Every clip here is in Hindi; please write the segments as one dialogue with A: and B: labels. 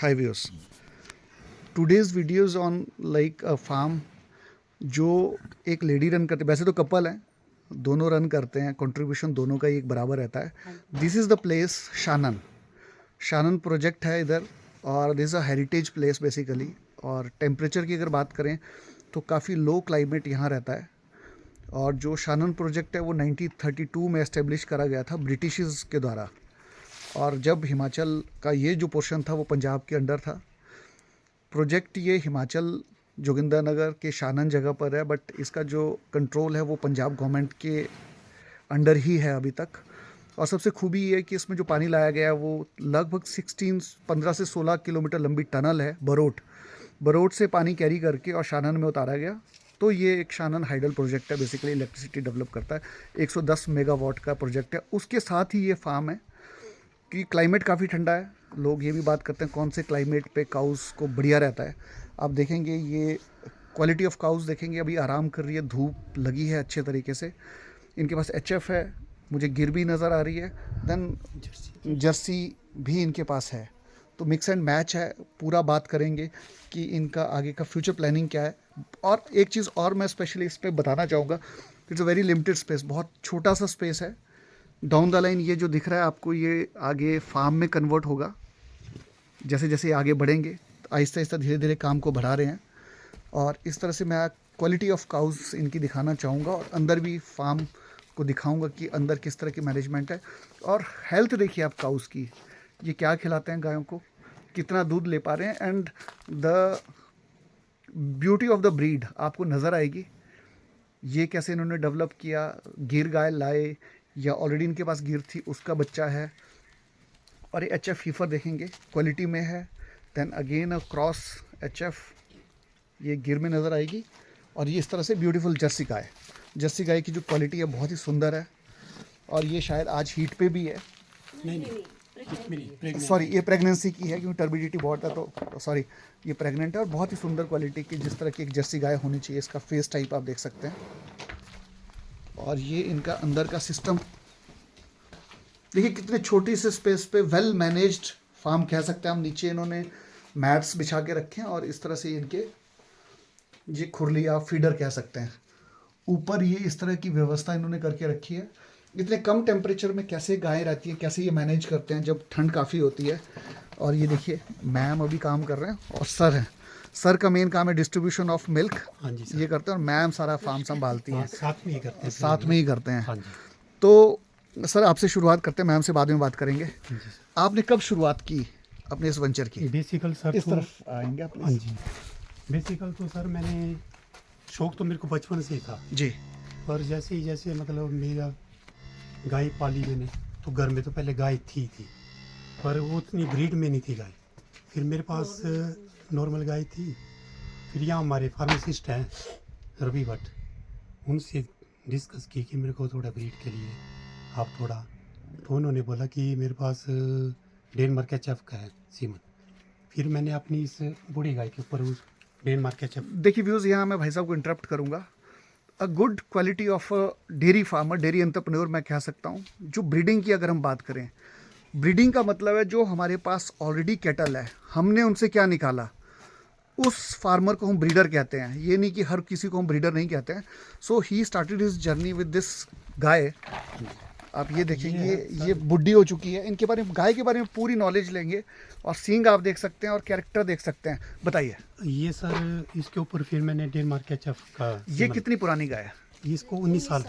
A: Hi viewers. Today's video is on like a farm जो एक लेडी रन करते, वैसे तो कपल हैं, दोनों रन करते हैं, कंट्रीब्यूशन दोनों का ही एक बराबर रहता है. This is the place Shanan. Shanan project है इधर और this a heritage place basically. और टेम्परेचर की अगर बात करें तो काफ़ी लो क्लाइमेट यहाँ रहता है. और जो शानन प्रोजेक्ट है वो 1932 में एस्टेब्लिश करा गया था ब्रिटिशर्स के द्वारा. और जब हिमाचल का ये जो पोर्शन था वो पंजाब के अंडर था. प्रोजेक्ट ये हिमाचल जोगिंदरनगर के शानन जगह पर है, बट इसका जो कंट्रोल है वो पंजाब गवर्नमेंट के अंडर ही है अभी तक. और सबसे खूबी ये है कि इसमें जो पानी लाया गया है वो लगभग 15 से 16 किलोमीटर लंबी टनल है. बरोट से पानी कैरी करके और शानन में उतारा गया. तो ये एक शानन हाइडल प्रोजेक्ट है, बेसिकली इलेक्ट्रिसिटी डेवलप करता है. 110 मेगावाट का प्रोजेक्ट है. उसके साथ ही ये फार्म है कि क्लाइमेट काफ़ी ठंडा है. लोग ये भी बात करते हैं कौन से क्लाइमेट पे काउस को बढ़िया रहता है. आप देखेंगे ये क्वालिटी ऑफ काउस देखेंगे, अभी आराम कर रही है, धूप लगी है अच्छे तरीके से. इनके पास HF है, मुझे गिर भी नज़र आ रही है. देन जर्सी भी इनके पास है. तो मिक्स एंड मैच है. पूरा बात करेंगे कि इनका आगे का फ्यूचर प्लानिंग क्या है. और एक चीज़ और मैं स्पेशली इस पर बताना चाहूँगा, it's a very limited space, बहुत छोटा सा स्पेस है. डाउन द लाइन ये जो दिख रहा है आपको, ये आगे फार्म में कन्वर्ट होगा. जैसे जैसे आगे बढ़ेंगे आहिस्ता आहिस्ता धीरे धीरे काम को बढ़ा रहे हैं. और इस तरह से मैं क्वालिटी ऑफ काउस इनकी दिखाना चाहूँगा और अंदर भी फार्म को दिखाऊंगा कि अंदर किस तरह की मैनेजमेंट है. और हेल्थ देखिए आप काउस की, ये क्या खिलाते हैं गायों को, कितना दूध ले पा रहे हैं. And the beauty of the breed आपको नज़र आएगी. ये कैसे इन्होंने डेवलप किया, गिर गाय लाए या ऑलरेडी इनके पास गिर थी उसका बच्चा है. और ये HF फीफर देखेंगे क्वालिटी में है. Then again a cross HF, ये गिर में नज़र आएगी. और ये इस तरह से ब्यूटीफुल जर्सी गाय की जो क्वालिटी है बहुत ही सुंदर है. और ये शायद आज हीट पे भी है. नहीं, सॉरी, ये प्रेगनेंसी की है क्योंकि टर्बिडिटी बहुत है, तो सॉरी, ये प्रेग्नेंट है. और बहुत ही सुंदर क्वालिटी की, जिस तरह की एक जर्सी गाय होनी चाहिए. इसका फेस टाइप आप देख सकते हैं. और ये इनका अंदर का सिस्टम देखिए, कितने छोटी से स्पेस पे वेल मैनेज्ड फार्म कह सकते हैं हम. नीचे इन्होंने मैट्स बिछा के रखे हैं और इस तरह से इनके ये खुरली आप फीडर कह सकते हैं. ऊपर ये इस तरह की व्यवस्था इन्होंने करके रखी है. इतने कम टेम्परेचर में कैसे गायें रहती हैं, कैसे ये मैनेज करते हैं जब ठंड काफ़ी होती है. और ये देखिए मैम अभी काम कर रहे हैं और सर हैं. सर का मेन काम है डिस्ट्रीब्यूशन ऑफ मिल्क.
B: हाँ जी सर.
A: ये करते हैं और मैम सारा फार्म संभालती हैं.
B: साथ में ही करते हैं.
A: साथ में ही करते हैं.
B: हाँ जी.
A: तो सर आपसे शुरुआत करते हैं, मैम से बाद में बात करेंगे.
B: हाँ जी सर.
A: आपने कब शुरुआत की अपने इस वेंचर की?
B: बेसिकल सर
A: इस
B: तो
A: तरफ आएंगे आप
B: हाँ
A: प्लीज.
B: जी. बेसिकल तो सर मैंने शौक तो मेरे को बचपन से ही था.
A: जी.
B: पर जैसे ही जैसे मतलब मेरा गाय पाली मैंने, तो घर में तो पहले गाय थी पर वो उतनी ब्रीड में नहीं थी गाय. फिर मेरे पास नॉर्मल गाय थी. फिर यहाँ हमारे फार्मासिस्ट हैं रवि भट्ट, उनसे डिस्कस की कि मेरे को थोड़ा ब्रीड के लिए आप थोड़ा, तो उन्होंने बोला कि मेरे पास डेनमार्क HF का है सीमन. फिर मैंने अपनी इस बूढ़ी गाय के ऊपर उस डेनमार्क HF.
A: देखिए व्यूज़, यहाँ मैं भाई साहब को इंटरप्ट करूँगा. A good quality of dairy farmer, dairy entrepreneur मैं कह सकता हूँ. जो ब्रीडिंग की अगर हम बात करें, ब्रीडिंग का मतलब है जो हमारे पास ऑलरेडी कैटल है, हमने उनसे क्या निकाला, उस फार्मर को हम ब्रीडर कहते हैं. ये नहीं कि हर किसी को हम ब्रीडर नहीं कहते हैं. So he started his journey with this guy. आप ये देखेंगे ये बुढ़ी हो चुकी है. इनके बारे में, गाय के बारे में पूरी नॉलेज लेंगे. और सींग आप देख सकते हैं और कैरेक्टर देख सकते हैं. बताइए
B: ये सर इसके ऊपर फिर मैंने डेनमार्क HF का
A: ये
B: सीमन.
A: कितनी पुरानी गाय है?
B: इसको 19 साल.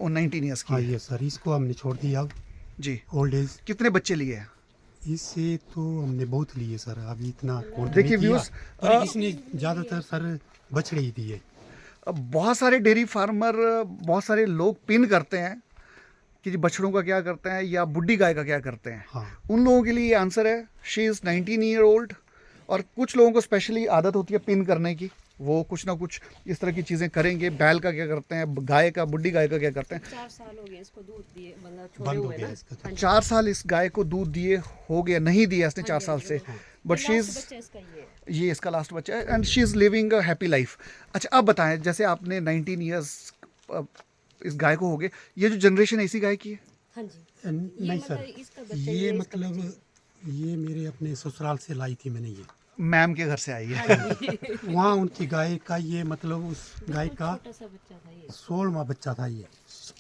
A: 19 ईयर्स
B: हाँ
A: की.
B: ये सर, इसको हमने छोड़ दिया अब
A: जी.
B: Old age.
A: कितने बच्चे लिए हैं?
B: इससे तो हमने बहुत लिए सर, अभी इतना काउंट
A: देखिए
B: नहीं किया.
A: व्यूअर्स,
B: पर इसने ज़्यादातर सर बछड़े ही दिए.
A: अब बहुत सारे डेयरी फार्मर, बहुत सारे लोग पिन करते हैं कि जी बछड़ों का क्या करते हैं या बुढ़ी गाय का क्या करते हैं.
B: हाँ.
A: उन लोगों के लिए ये आंसर है, शी इज़ 19 ईयर ओल्ड. और कुछ लोगों को स्पेशली आदत होती है पिन करने की, वो कुछ ना कुछ इस तरह की चीज़ें करेंगे. बैल का क्या करते हैं, गाय का, बुढ़ी गाय का क्या करते हैं.
C: 4 साल हो गए इसको दूध दिए, मतलब छोड़े
B: बंद हो
C: हुए
B: गया
C: ना.
B: इसका.
C: हाँ जी.
A: 4 साल इस गाय को दूध दिए हो गया, नहीं दिया इसने 4 साल से. बट शी
C: ये
A: इज़,
C: लास्ट बच्चा इसका ये है.
A: ये इसका लास्ट बच्चा है and she is living a happy life. अच्छा अब बताएं, जैसे आपने 19 ईयर्स इस गाय को हो गए, ये जो जनरेशन है इसी गाय की है?
C: हाँ जी.
B: नहीं
C: मतलब
B: सर,
C: इसका बच्चा,
B: ये
C: इसका
B: मतलब
C: बच्चा.
B: ये मेरे अपने ससुराल से लाई थी मैंने ये।
A: मैम के घर से आई है।
B: वहाँ उनकी गाय का ये मतलब उस गाय का
C: छोटा सा बच्चा था ये
B: 16वां बच्चा था ये।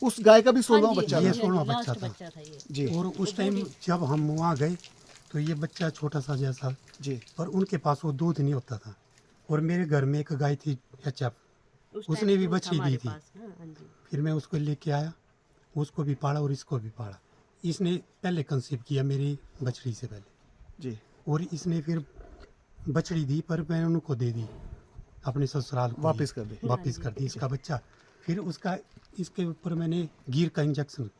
A: उस गाय का भी 16वां
C: हाँ जी,
A: बच्चा
B: ये
A: था।
B: 16वां
C: लास्ट
B: बच्चा था।
C: बच्चा था ये।
A: जी
B: और उस टाइम जब हम वहाँ गए तो ये बच्चा छोटा सा जैसा,
A: जी
B: पर उनके पास वो दूध नहीं होता था। और मेरे घर में एक गाय थी HF,
C: उस
B: उसने
C: टाइम
B: भी
C: दूध था
B: बच्ची
C: हमारे
B: दी थी।
C: पास ना, हाँ जी।
B: फिर मैं उसको लेके आया, उसको भी पाला और इसको भी पाला। इसने पहले कंसीव किया मेरी बछड़ी से पहले,
A: जी
B: और इसने फिर बछड़ी दी, पर मैंने उनको दे दी अपने ससुराल को,
A: वापस कर दी।
B: वापस कर दी इसका बच्चा। फिर उसका इसके ऊपर मैंने गिर का इंजेक्शन,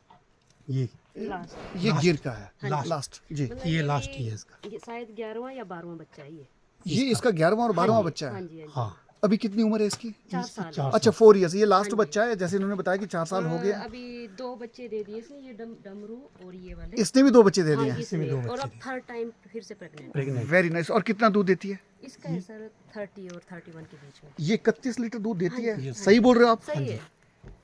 B: ये
C: लास्ट
A: ये
B: लास्ट।
A: गिर का है।
B: लास्ट।
A: लास्ट जी
C: मतलब
B: ये लास्ट ही है इसका।
C: ये शायद 11वां या 12वां बच्चा है ये।
A: ये इसका 11वां और 12वां
C: हाँ जी,
A: बच्चा
C: हाँ
A: है।
C: जी, हाँ जी।
B: हाँ,
A: अभी कितनी उम्र है इसकी?
C: 4
B: इसकी
C: साल।
B: 4
A: अच्छा 4 इयर्स। ये लास्ट बच्चा है, जैसे इन्होंने बताया कि 4 साल हो गया।
C: अभी 2 बच्चे दे दिए इसने, ये डमरू और ये वाले।
A: इसने भी 2 बच्चे दे दिए
C: हाँ,
A: हैं।
C: इसने।
B: दो
C: और
B: बच्चे
C: अब थर्ड टाइम फिर से प्रेग्नेंट।
B: प्रेग्नेंट।
A: Very nice. और कितना दूध देती है?
C: इसका है सर 30 और 31 के बीच में।
A: ये 31 लीटर दूध देती है।
B: हाँ जी।
A: सही बोल रहे हो आप?
C: सही है,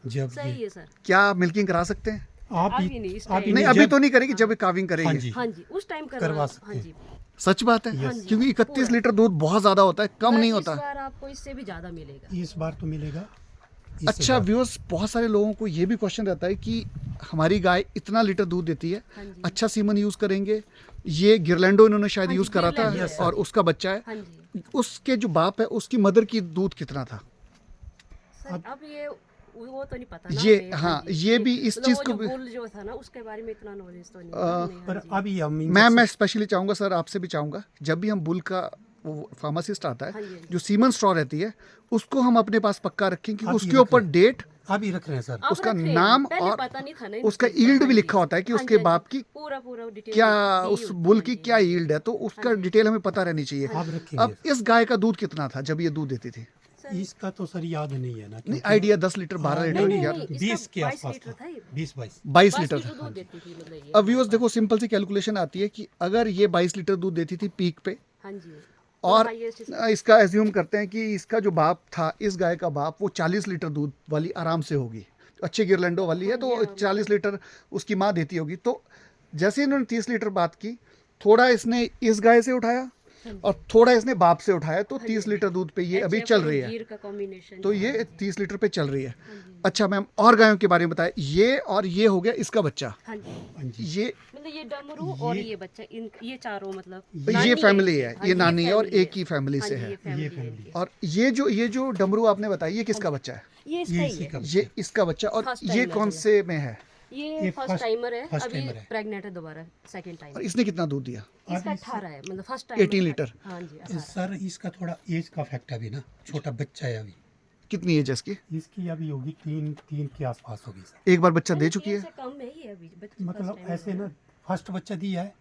B: जब
C: सही
B: ये
C: है सर।
A: क्या मिल्किंग करा सकते हैं?
B: आप
C: अभी
B: ही
C: नहीं, इस
B: आप ही
C: टाइम
A: नहीं,
B: नहीं,
A: अभी
B: जब-
A: तो नहीं करेगी, जब काविंग
B: हाँ
A: करेगी।
B: जी,
C: हाँ जी, उस टाइम
B: करवा सकते
C: हाँ
B: हैं।
C: जी।
A: सच बात है,
C: हाँ जी,
A: क्योंकि 31
C: पूरा।
A: लीटर दूध बहुत ज्यादा होता है, कम नहीं
C: इस
A: होता।
C: बार आपको इससे भी ज्यादा मिलेगा।
B: इस बार तो मिलेगा। इससे
A: अच्छा
B: ज्यादा।
A: व्यूअर्स, बहुत सारे लोगों को ये भी क्वेश्चन रहता है कि हमारी गाय इतना लीटर दूध देती है,
C: हाँ जी।
A: अच्छा सीमन यूज करेंगे। ये गिरलैंडो इन्होंने शायद
C: हाँ जी,
A: यूज करा था
C: गिरलैंडो है।
A: और उसका बच्चा है।
C: हाँ जी
A: उसके जो बाप है उसकी मदर की दूध कितना था?
C: सर, अब ये वो तो नहीं पता ना
A: ये
C: हमें,
A: हाँ,
C: जी।
A: ये भी इस
C: मतलब
A: चीज
C: वो
A: को
C: जो
A: भी
C: बुल जो था ना, उसके बारे में इतना नॉलेज तो नहीं है हमें,
B: पर
C: हाँ जी।
B: अभी हम
A: मैं स्पेशली चाहूँगा सर, आपसे भी चाहूँगा, जब भी हम बुल का वो फार्मासिस्ट आता
C: हाँ
A: है,
C: जी, हाँ जी।
A: जो सीमन स्ट्रॉ रहती है, उसको हम अपने पास पक्का रखें कि
B: आप
A: उसके
B: ये रख
A: ऊपर
B: लें।
A: डेट,
B: अभी रख रहे हैं सर।
C: अब
A: उसका
C: रख रहे हैं,
A: नाम
C: पहले
A: और
C: पता नहीं था ना
A: उसका
C: इनको।
A: यील्ड
C: हाँ
A: भी
C: जी।
A: लिखा होता है कि
C: हाँ जी,
A: उसके
C: हाँ जी।
A: बाप की
C: पूरा डिटेल
A: क्या,
C: दी
A: उस
C: होती
A: बुल
C: है,
A: की
C: हाँ
A: क्या
C: जी।
A: यील्ड है, तो उसका
C: हाँ जी।
A: डिटेल हमें पता रहनी चाहिए।
B: आप रखेंगे।
A: अब इस गाय का दूध कितना था जब ये दूध देती थी?
C: सर,
B: इसका तो सर याद नहीं है ना,
A: नहीं
B: क्योंकि-
A: आइडिया 10 लीटर 12
B: नहीं,
A: लीटर
C: नहीं,
A: यार
C: नहीं, इसका
B: 20 के
C: 22
B: आसपास
C: लीटर था ये।
B: 20-22।
A: 22
C: 22
A: लीटर
C: लीटर
A: था।
C: दूध देती थी मतलब ये।
A: अब व्यूअर्स देखो, सिंपल सी कैलकुलेशन आती है कि अगर ये 22 लीटर दूध देती थी पीक पे,
C: हाँ जी।
A: और
C: highest
A: इसका एज्यूम करते हैं कि इसका जो बाप था, इस गाय का बाप, वो 40 लीटर दूध वाली आराम से होगी, अच्छे गिरलैंडो वाली है, तो 40 लीटर उसकी माँ देती होगी। तो जैसे इन्होंने 30 लीटर बात की, थोड़ा इसने इस गाय से उठाया और थोड़ा इसने बाप से उठाया, तो 30 लीटर दूध पे ये अभी
C: HF
A: चल
C: और
A: रही है।
C: गिर का कॉम्बिनेशन।
A: तो ये 30 लीटर पे चल रही है। अच्छा मैम, और गायों के बारे में बताएं। ये और ये हो गया इसका बच्चा,
C: हाँ जी,
B: हाँ जी।
A: ये
C: मतलब ये डमरू और ये बच्चा, इन ये चारों मतलब
A: ये
C: नानी
A: फैमिली
C: इनकी।
A: है,
C: हाँ
A: ये
C: जी,
A: नानी है और
C: family
A: एक ही फैमिली
C: हाँ
A: से
C: जी,
A: है।
C: ये family है
B: family
C: इनकी।
A: और ये जो डमरू आपने बताया, ये किसका बच्चा है?
C: ये इसका
B: ये
C: ही
B: इसी
C: है।
B: का
A: ये इसका बच्चा। और
C: First
A: ये
C: timer
A: कौन
C: है।
A: से में है?
C: ये
B: ये
C: फर्स्ट
B: first-
C: टाइमर है,
B: first
C: अभी
B: timer है।
C: प्रेग्नेंट है दोबारा, सेकंड टाइम।
A: और इसने कितना दूध दिया?
C: इसका 18 है, मतलब फर्स्ट टाइम
A: 18 लीटर।
C: हाँ जी 18।
B: सर इसका थोड़ा एज का फैक्ट है अभी ना, छोटा बच्चा है अभी।
A: कितनी एज है इसकी?
B: इसकी अभी होगी 3 के आसपास होगी सर।
A: एक बार बच्चा दे चुकी
C: तीन
A: है?
C: से कम है ये अभी बच्चा,
B: मतलब
C: first time
B: ऐसे
C: है।
B: ना, फर्स्ट बच्चा दिया है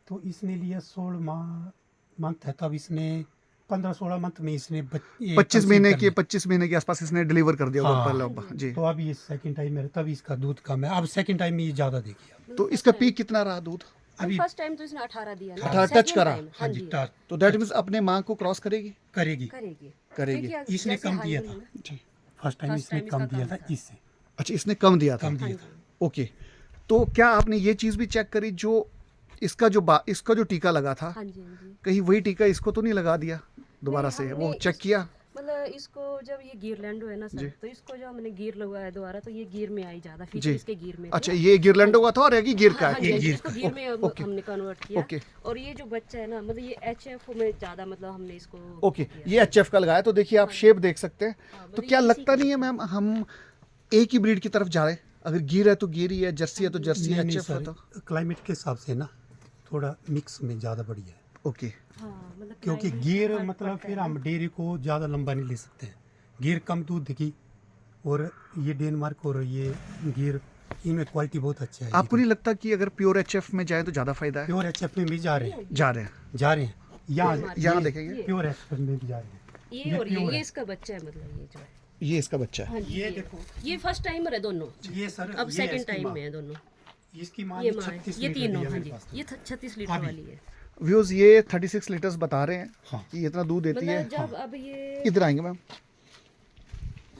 B: तो इसने लिया 16 मंथ है, तब इसने 15-16 मंथ में इसने
A: 25 महीने के 25 महीने के आसपास इसने डिलीवर कर दिया होगा
B: हाँ।
A: पहला जी।
B: तो अभी ये सेकंड टाइम है, तब इसका दूध कम है। अब सेकंड टाइम में ये ज़्यादा देगी।
A: तो इसका पीक कितना रहा दूध?
B: अभी
C: फर्स्ट टाइम तो इसने 18 दिया ना,
A: 18
C: second
A: टच करा।
C: time,
B: हाँ जी, टच
A: तो दैट मीन्स अपने माँ को क्रॉस करेगी?
B: करेगी।
C: करेगी
A: करेगी।
C: क्योंकि
B: इसने
C: जैसे
B: कम
C: high
B: दिया
C: हुई
B: था।
C: ना।
A: जी।
B: फर्स्ट टाइम
C: First
B: इसने
C: time
B: कम
C: इसका
B: दिया
C: कम
B: था
C: था।
B: इससे,
A: अच्छा, इसने कम दिया था।
B: कम
C: हाँ
B: दिया
C: जी।
B: था।
A: ओके। तो क्या आपने ये चीज़ भी चेक करी, जो इसका जो टीका लगा था,
C: हाँ जी, हाँ जी।
A: कहीं वही टीका इसको तो नहीं लगा दिया दोबारा
C: नहीं,
A: से?
C: हमने
A: वो चेक
C: इस-
A: किया?
C: मतलब इसको जब ये गिरलैंडो है ना
A: जी।
C: सर, तो इसको जो हमने गिर लगवाया दोबारा, तो ये गिर में आई ज्यादा, फिर
A: जी।
C: इसके गिर में
A: अच्छा, ये गिरलैंडो का था और एक ही गिर का
C: हाँ,
A: है?
C: हाँ जी,
B: गिर
C: इसको
B: का।
C: गिर में अब
A: ओके।
C: हमने कन्वर्ट किया।
A: ओके।
C: और ये जो बच्चा है ना, मतलब ये HF में ज्यादा, मतलब हमने इसको
A: ओके, ये एचएफ का लगाया। तो देखिए आप शेप देख सकते हैं।
C: हाँ,
A: तो
C: मतलब
A: क्या
C: ये
A: लगता
C: इसी
A: नहीं है मैम, हम एक ही ब्रीड की तरफ जा रहे हैं? अगर गिर है तो गिर ही है, जर्सी है तो जर्सी,
B: नहीं
A: एचएफ है
B: सर,
A: तो
B: क्लाइमेट के हिसाब से ना थोड़ा मिक्स में ज़्यादा बढ़िया है,
A: ओके।
C: हाँ, मतलब
B: क्योंकि
C: climate
B: गिर
C: से फर्क
B: मतलब
C: पड़ता
B: फिर
C: है
B: हम डेयरी को ज़्यादा लंबा नहीं ले सकते हैं। गिर कम दूध देगी, और ये डेनमार्क और ये गिर, इनमें क्वालिटी बहुत अच्छा है।
A: आपको नहीं लगता कि अगर प्योर एचएफ में जाए तो ज़्यादा फायदा है?
B: प्योर HF में भी जा रहे हैं,
A: जा रहे हैं।
B: यहाँ
A: यहाँ
B: ये
A: देखेंगे,
B: प्योर HF में भी जा रहे हैं।
C: ये और
B: pure
C: ये
B: है।
C: इसका बच्चा है, मतलब ये जो है।
A: ये इसका बच्चा है।
C: हाँ जी,
B: ये देखो,
C: ये फर्स्ट टाइमर है दोनों,
B: ये सर
C: अब
B: ये
C: सेकंड
B: इसकी
C: टाइम
B: माँ।
C: में है दोनों।
B: इसकी माँ
C: ये
B: भी
C: माँ है,
B: 36
C: ये
B: लीटर
C: तीनों।
B: दी है
C: हाँ
B: मेरे
C: जी,
B: पास तो।
C: ये 36 लीटर
B: अभी।
C: वाली है।
A: व्यूज ये 36 लीटर्स बता रहे हैं
B: हाँ।
A: कि इतना दूध देती है।
C: मतलब जब अब ये
A: इधर आएंगे मैम।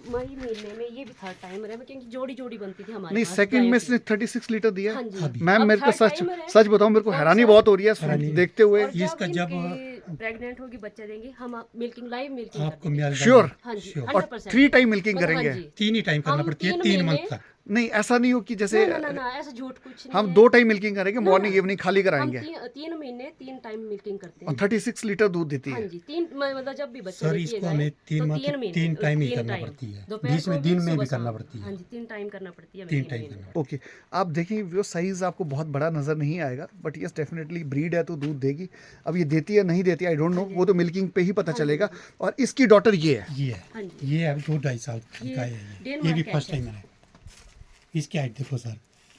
C: मई महीने में ये भी थर्ड टाइम है क्योंकि जोड़ी जोड़ी बनती थी हमारे
A: नहीं
C: पास
A: सेकंड
C: गायों
A: में
C: की।
A: इसने 36 लीटर दिया
C: हाँ
A: है।
C: जी
A: मैम
C: अब
A: मेरे को
C: third
A: सच
C: timer है।
A: सच बताऊं, मेरे को
C: और
A: हैरानी
C: सर-
A: बहुत हो रही है
B: हैरानी।
A: देखते हुए।
C: और
B: इसका
C: जब
B: जब
C: इनकी प्रेग्नेंट होगी बच्चा देंगे हम मिल्किंग लाइव मिल्किंग
B: आपको
C: कर देंगे।
B: मिल
A: श्योर
C: हाँ जी
B: Sure.
A: और
C: 100%।
A: 3 टाइम मिल्किंग
C: मतलब हाँ
A: करेंगे।
C: जी।
B: 3 ही टाइम करना
C: हम
B: पड़ती है
C: 3
B: 3 मंथ
C: महीने-
B: तक।
A: नहीं ऐसा नहीं हो कि जैसे
C: ना ऐसा झूठ कुछ नहीं
A: हम
C: है।
A: 2 टाइम मिल्किंग करेंगे,
C: ना,
A: मॉर्निंग
C: ना।
A: इवनिंग खाली
C: हम
A: कराएंगे
C: 3 महीने 3 टाइम मिल्किंग करते
A: और
C: हैं।
A: 36 लीटर दूध देती
C: हाँ
A: है।
C: जी 3 मतलब जब भी बच्चा
B: सर
C: देती है
B: इसको
C: गाय,
B: हमें 3
C: तो
B: मंथ
C: 3 महीने
B: 3 टाइम ही
C: 3
B: करना
C: टाइम।
B: पड़ती है।
C: दोपहर
B: बीच में
C: को
B: दिन में
C: सुबह
B: भी करना
C: शाम।
B: पड़ती
C: हाँ
B: है।
C: जी 3 टाइम करना पड़ती है हमें
B: 3
C: 3
B: टाइम
C: महीने में।
B: करना।
A: ओके आप देखिए वो साइज आपको बहुत बड़ा नजर नहीं आएगा, बट यस डेफिनेटली ब्रीड है तो दूध देगी। अब ये देती है नहीं देती आई डोंट नो, वो तो मिल्किंग पे ही पता चलेगा। और इसकी डॉटर ये है।
B: ये
C: हाँ
B: है
C: जी।
B: ये अभी 2-2.5 साल की
C: ये
B: गाय है ये
C: डेनमार्क
B: भी
C: का
B: फर्स्ट
C: है।
B: टाइम है। इसकी हाइट देखो सर।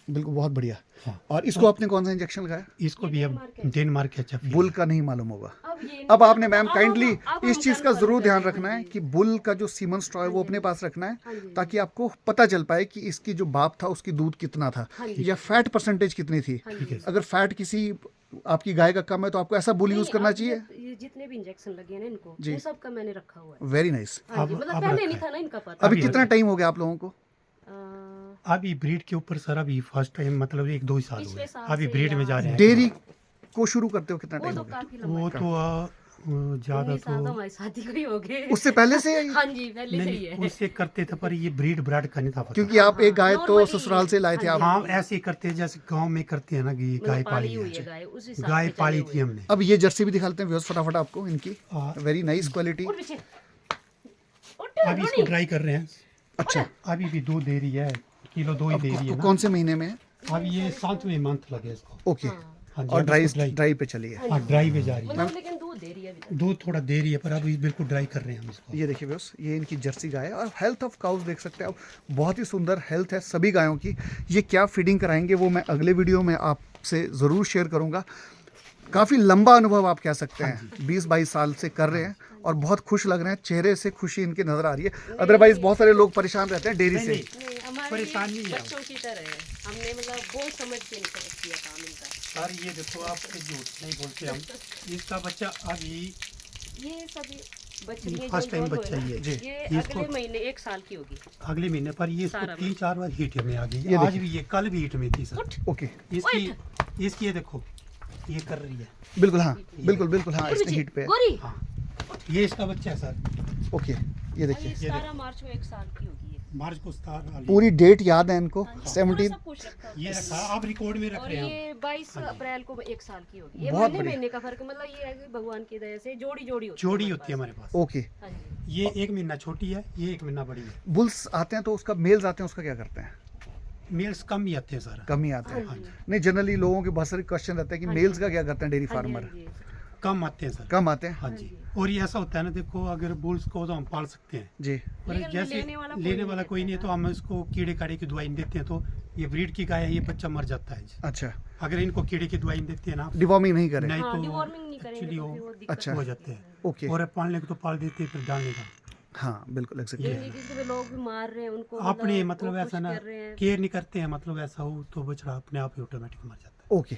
A: बिल्कुल बहुत बढ़िया।
B: हाँ।
A: और इसको आपने कौन सा इंजेक्शन लगाया?
B: इसको भी अब डेनमार्क है चफी।
A: बुल का नहीं मालूम होगा।
C: अब ये
A: अब आपने मैम
C: अब
A: काइंडली
C: अब
A: इस
C: हम
A: चीज का
C: confirm
A: जरूर
C: कर
A: ध्यान
C: रहे हैं,
A: रखना
C: हाँ
A: है
C: जी।
A: कि बुल का जो सीमन स्ट्रॉ है वो अपने पास रखना
C: हाँ
A: है,
C: जी।
A: ताकि आपको पता चल पाए कि इसकी जो बाप था उसकी दूध कितना था
C: हाँ जी।
A: या फैट परसेंटेज कितनी थी।
C: हाँ जी।
A: अगर फैट किसी आपकी गाय का कम है तो आपको ऐसा बुल यूज
C: नहीं,
A: करना
C: अब
A: चाहिए।
C: ये जितने भी इंजेक्शन लगे हैं ना इनको
A: जी।
C: वो सब का मैंने रखा हुआ है।
A: Very nice.
C: हाँ जी
B: अब-
C: मतलब
B: अब
C: पहले
B: रखा
C: नहीं
B: है।
C: था ना इनका पता।
A: अभी
B: अभी
A: कितना टाइम हो गया आप लोगों को?
B: अभी ब्रीड के ऊपर सर अभी फर्स्ट टाइम मतलब 1-2 साल हुए
C: पिछले साल
B: अभी
C: से
B: ब्रीड में
C: या-
B: जा रहे हैं।
A: डेयरी को शुरू करते हो कितना
C: वो
A: टाइम
C: तो
A: हो गया?
C: काफी लंबा
B: वो
C: है।
B: तो ज़्यादा
C: 19 साल तो
B: तो
C: हमारी शादी को ही हो गए।
A: उससे पहले से
C: हाँ जी पहले से ही
B: नहीं
C: है।
B: उससे करते थे पर ये ब्रीड ब्राड का नहीं था पता।
A: क्योंकि आप एक गाय तो
C: normally-
A: ससुराल से लाए थे
C: हाँ
A: आप।
C: जी।
B: हाँ ऐसे ही करते हैं जैसे गांव में करते हैं ना कि
C: मतलब
B: गाय
C: पाली
B: पाली
C: हुई है
B: है।
C: गाय उस हिसाब
B: गाय
C: से चले
B: पाली
C: हुए
B: थी
C: हैं।
B: हमने।
A: अब ये जर्सी भी दिखाते हैं व्यूअर्स फटाफट आपको इनकी।
B: हाँ।
A: Very nice quality.
C: और पीछे
B: अभी इसको ड्राई कर रहे हैं।
A: अच्छा
B: अभी भी दूध दे रही है किलो 2 ही दे रही है ना।
A: कौन से महीने में है?
B: अभी ये 7वें मंथ लगे इसको।
A: ओके
B: हाँ जी,
A: और
B: अभी
A: ड्राई
B: इसको
A: ड्राई पे चली है।
B: हाँ ड्राई में जा रही है।
C: मतलब लेकिन दूध दे रही है अभी तक।
B: दूध थोड़ा दे रही है पर अभी बिल्कुल ड्राई कर रहे हैं हम इसको।
A: ये देखिए व्यूअर्स ये इनकी जर्सी गाय है और हेल्थ ऑफ काउस देख सकते हैं आप, बहुत ही सुंदर हेल्थ है सभी गायों की। ये क्या फीडिंग कराएंगे वो मैं अगले वीडियो में आपसे ज़रूर शेयर करूंगा। काफ़ी लंबा अनुभव आप कह सकते हैं, 20-22 साल से कर रहे हैं और बहुत खुश लग रहे हैं, चेहरे से खुशी इनकी नज़र आ रही है। अदरवाइज बहुत सारे लोग परेशान रहते हैं डेयरी से।
C: नहीं हमारे
B: परेशान नहीं है।
C: बच्चों की तरह है। हमने मतलब बहुत समझ के नहीं किया काम इनका।
B: सर ये देखो आप झूठ नहीं बोलते हम। इसका बच्चा अभी
C: ये सभी बच्चे
B: फर्स्ट टाइम बच्चा ये
A: जी।
C: ये
B: इसको-
C: अगले महीने 1 साल की होगी।
B: अगले महीने पर ये इसको
C: सारा
B: 3-4 बार हीट में आ गई
A: ये
B: आज
A: देखिए।
B: भी ये कल भी हीट में थी सर।
A: ओके
B: इसकी ये देखो ये कर रही है।
A: बिल्कुल हाँ बिल्कुल बिल्कुल हाँ इसने हीट पे है।
C: गोरी
B: हाँ ये इसका बच्चा है सर।
A: ओके ये
C: और
A: देखिए
C: ये 17 मार्च को 1 साल की होगी ये।
B: मार्च को स्टार आ
A: पूरी डेट याद है इनको
C: पूरा
A: 17।
C: सब कुछ रखा हुआ है।
B: ये रखा आप रिकॉर्ड में रख
C: और
B: रहे हैं
C: ये 22 अप्रैल को 1 साल की होगी। ये
A: बहुत
C: महीने
A: बढ़िया।
C: महीने का फर्क मतलब ये है कि भगवान की दया से जोड़ी जोड़ी होती
B: जोड़ी
C: हमारे
B: होती है
C: पास।
B: हमारे पास।
A: ओके
C: हाँ जी
B: ये 1 महीना छोटी है ये 1 महीना बड़ी है।
A: बुल्स आते हैं तो उसका मेल्स आते हैं उसका क्या करते हैं?
B: मेल्स कम ही आते हैं सर।
A: कम ही आते हैं।
C: हाँ जी।
A: नहीं जनरली लोगों के बहुत सारे क्वेश्चन रहते हैं कि
C: हाँ
A: मेल्स
C: जी।
A: का क्या करते हैं डेयरी
C: हाँ जी,
A: फार्मर?
C: हाँ जी।
B: कम आते हैं सर।
A: कम आते हैं
B: हाँ जी और ये ऐसा होता है ना देखो अगर बुल्स को तो हम पाल सकते हैं
A: जी।
B: पर
C: लेकिन
B: जैसे
C: लेने वाला कोई नहीं
B: है तो हम इसको कीड़े काड़े की दवाई नहीं देते हैं तो ये ब्रीड की गाय है ये बच्चा मर जाता है।
A: अच्छा
B: अगर इनको कीड़े की दवाई नहीं देते हैं ना
A: डिवॉर्मिंग नहीं करें।
B: नहीं
C: हाँ
B: तो
C: डिवॉर्मिंग नहीं करेंगे
B: actually
C: तो
B: वो
C: फिर वो दिक्कत
A: अच्छा।
B: हो जाते हैं।
A: ओके
B: और पालने को तो पाल देते हैं फिर डालने का
A: हाँ बिल्कुल एग्जैक्टली।
C: ये किसी भी लोग भी मार रहे हैं उनको
B: अपने
C: वो
B: मतलब ऐसा
C: कुछ
B: ना
C: कर रहे हैं।
B: केयर नहीं करते हैं मतलब ऐसा हो तो बछड़ा अपने आप ही ऑटोमेटिक मर जाता
A: ओके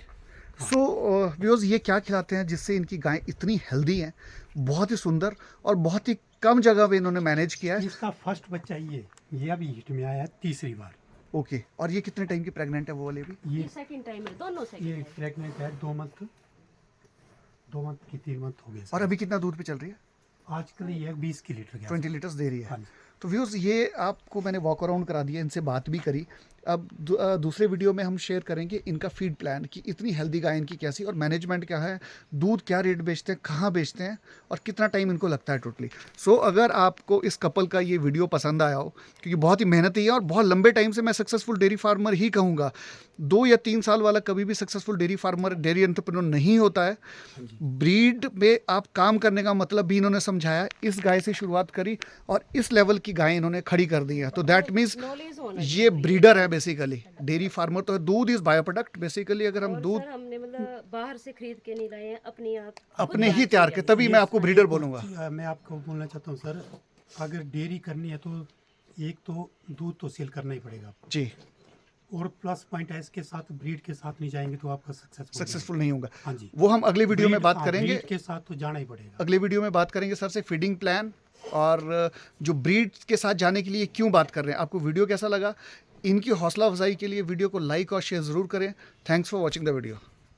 A: सो व्यूअर्स ये क्या खिलाते हैं जिससे इनकी गाय इतनी हेल्दी हैं, बहुत ही सुंदर और बहुत ही कम जगह पे इन्होंने मैनेज किया
B: है।
A: है।
B: इसका फर्स्ट बच्चा ये अभी हीट में आया है तीसरी बार।
A: ओके और ये कितने टाइम की प्रेग्नेंट है वो वाले भी?
C: ये
B: ये
C: सेकंड टाइम है दोनों सेकंड
B: ये
C: है।
B: प्रेग्नेंट है 2 मंथ की 3 मंथ हो गए
A: और अभी कितना दूध पे चल रही है?
B: आजकल ये 20 की लीटर गया
A: 20 लीटर्स दे रही है।
B: हाँ जी।
A: तो व्यूअर्स ये आपको मैंने वॉक अराउंड करा दिया, इनसे बात भी करी। अब दूसरे वीडियो में हम शेयर करेंगे इनका फीड प्लान कि इतनी हेल्दी गाय इनकी कैसी और मैनेजमेंट क्या है, दूध क्या रेट बेचते हैं, कहाँ बेचते हैं और कितना टाइम इनको लगता है टोटली। सो अगर आपको इस कपल का ये वीडियो पसंद आया हो, क्योंकि बहुत ही मेहनती है और बहुत लंबे टाइम से मैं सक्सेसफुल डेयरी फार्मर ही कहूँगा, 2 या 3 साल वाला कभी भी successful dairy farmer dairy entrepreneur नहीं होता है। ब्रीड में आप काम करने का मतलब भी इन्होंने समझाया, इस गाय से शुरुआत करी और इस लेवल की गाय इन्होंने खड़ी कर दी है। तो दैट मीन्स
C: नॉलेज होना
A: ये ब्रीडर है बेसिकली, डेयरी फार्मर तो है। दूध इज बायो प्रोडक्ट बेसिकली। अगर हम
C: और
A: दूध
C: सर हमने मतलब बाहर से खरीद के नहीं लाए हैं, अपने आप
A: अपने ही तैयार के, तभी मैं आपको ब्रीडर बोलूंगा।
B: मैं आपको बोलना चाहता हूँ सर अगर डेयरी करनी है तो एक तो दूध तो सेल करना ही पड़ेगा आपको
A: जी
B: और प्लस पॉइंट है इसके साथ ब्रीड के साथ नहीं जाएंगे तो आपका
A: सक्सेसफुल नहीं होगा।
B: हाँ जी
A: वो हम अगले वीडियो में
B: Breed-
A: बात
B: हाँ,
A: करेंगे।
B: breed के साथ तो जाना ही पड़ेगा।
A: अगले वीडियो में बात करेंगे सर से फीडिंग प्लान और जो ब्रीड के साथ जाने के लिए क्यों बात कर रहे हैं। आपको वीडियो कैसा लगा? इनकी हौसला अफजाई के लिए वीडियो को लाइक और शेयर ज़रूर करें। Thanks for watching the video.